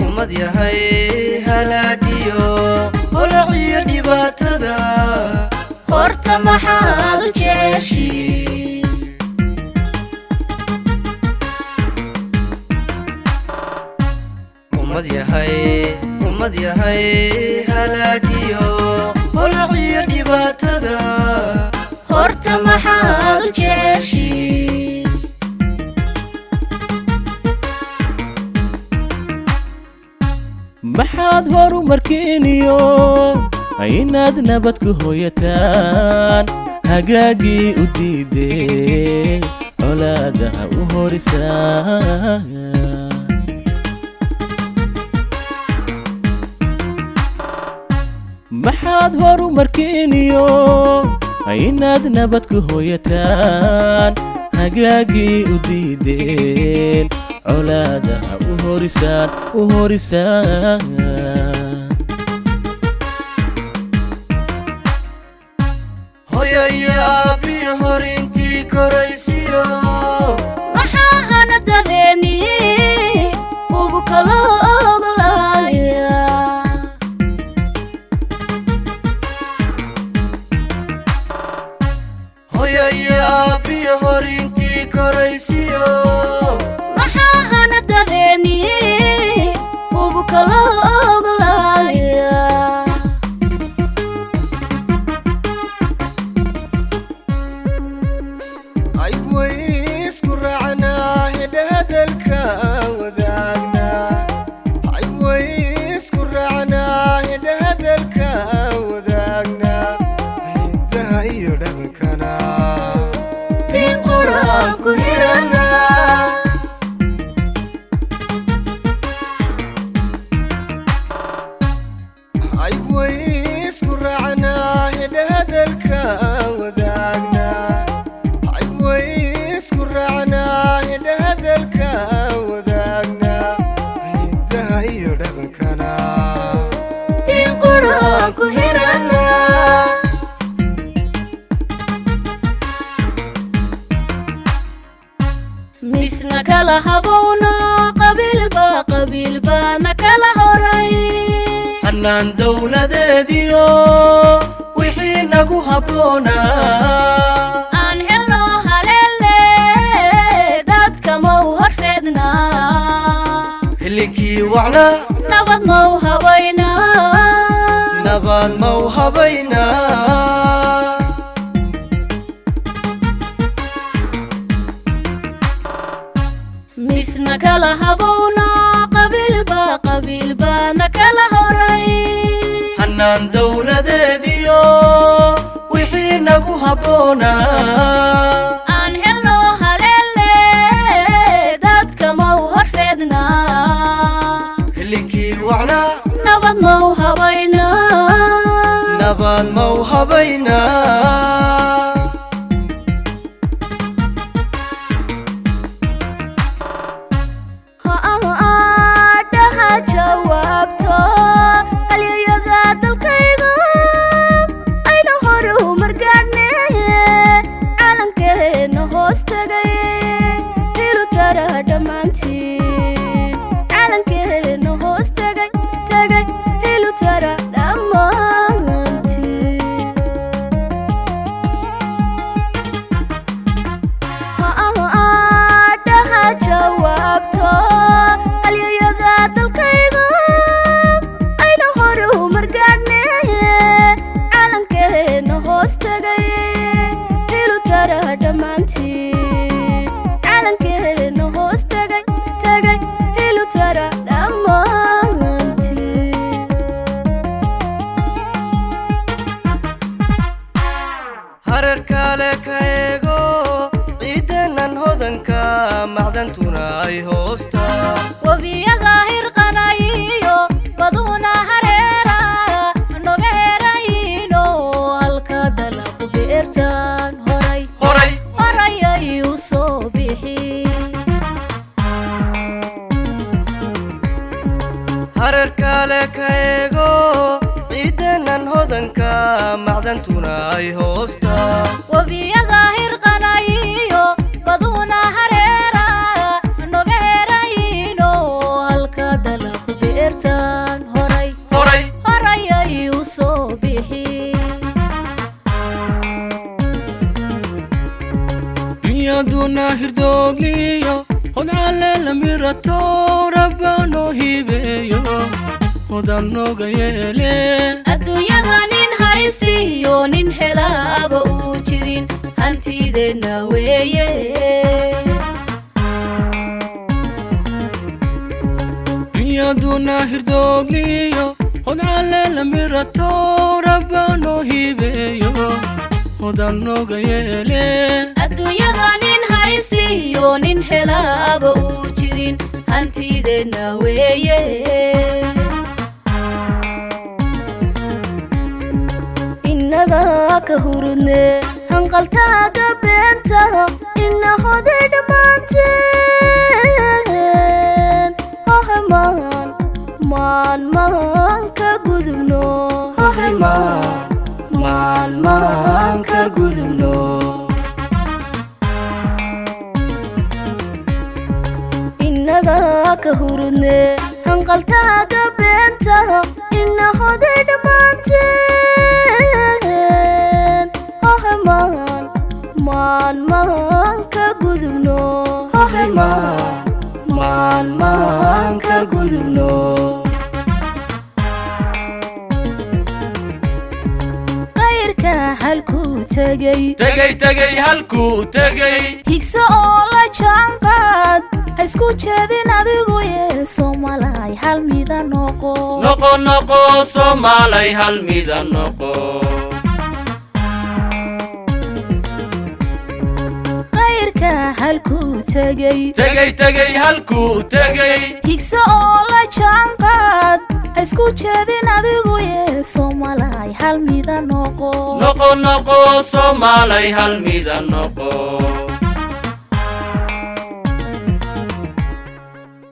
ummad yahay halaagiyo holaciyo dhibaatada horta maxaad u jeceshiin ummad yahay halaagiyo holaciyo dhibaatada horta maxaad u jeceshiin maxaad horu markiiniyo inaad nabad ku hooyataan hagaagii u diideen colaadaha u horisaan maxaad horu markiiniyo inaad nabad ku hooyataan hagaagii u diideen colaadaha u horisaan hooyo iyo aabi horintii koraysiyo maxaa hana dareeniye ugu kala ogolaaya hooyo iyo aabi horintii koraysiyo maxaa hana dareeniye ugu kala ogolaaya isku raacnaa hidhahadalka wadaagnaa isku raacnaa hidhahadalka wadaagnaa hindaha iyo dhaqankana diin quraan ku hiranaa isku raacnaa hidhahadalka wadaagnaa isku raacnaa hidhahadalka wadaagnaa hindaha iyo dhaqankana diin quraan ku hiranaa misna kala habowna qabiilba na kala horay hannaan dowladeediyo wixii nagu habboonaa hilinkii wacnaa nabad mau habaynaa misna kala habowna qabiilba na kala horay hannaan dowladeediyo wixii nagu habboonaa hilinkii wacnaa nabad mau habaynaa dhaha jawaabto halyayada dalkayga ayna hore u margaadhne calankeena hoos tagay dilu tara dhammaantiin calankeena hoos tagay dilu tara dhammaantiin dhaha jawaabto halyayada dalkayga ayna hore u margaadhne calankeena hoos tagay dilu tara dhammaantiin calankeena hoos tagay dilu tara dhammaantiin hareer kale ka eego ciidanan hodanka macdantuna ay hoostaa wabiyada hirqanayo baduna hareera noga herayno halka dalaqu beertan horay ayuu soo bixi hareer kale ka eego ciidanan hodanka macdantuna ay hoostaa wabiyada hirqanayo baduna hareera noga herayno دنا هردوغليو هون على لميرتو ربانو هيبيو ودنو غيلي adduunyada nin haystiyo nin helaaba uu jirin hantideena weeye يا دنا هردوغليو هون على لميرتو ربانو هيبيو ودنو غيلي adduunyada nin haystiyo nin helaaba uu jirin hantideena weeye innaga ka hurudne hanqaltaaga beenta inahoday dhammaanteen maan ka gudubno maan ka gudubno innaga ka hurudne hanqaltaaga beenta inahoday dhammaanteen maan ka gudubno maan ka gudubno qayrka halkuu tegay تجي هالكو تجي higso oo la jaanqaad ha isku jeedin adigu yee Soomaaliya hal mida noqo نقو صومالي هالميدا نقو qayrka halkuu tegay تجي هالكو تجي higso oo la jaanqaad ha isku jeedin adigu yee Soomaaliya hal mida noqo نقو صومالي هالميدا نقو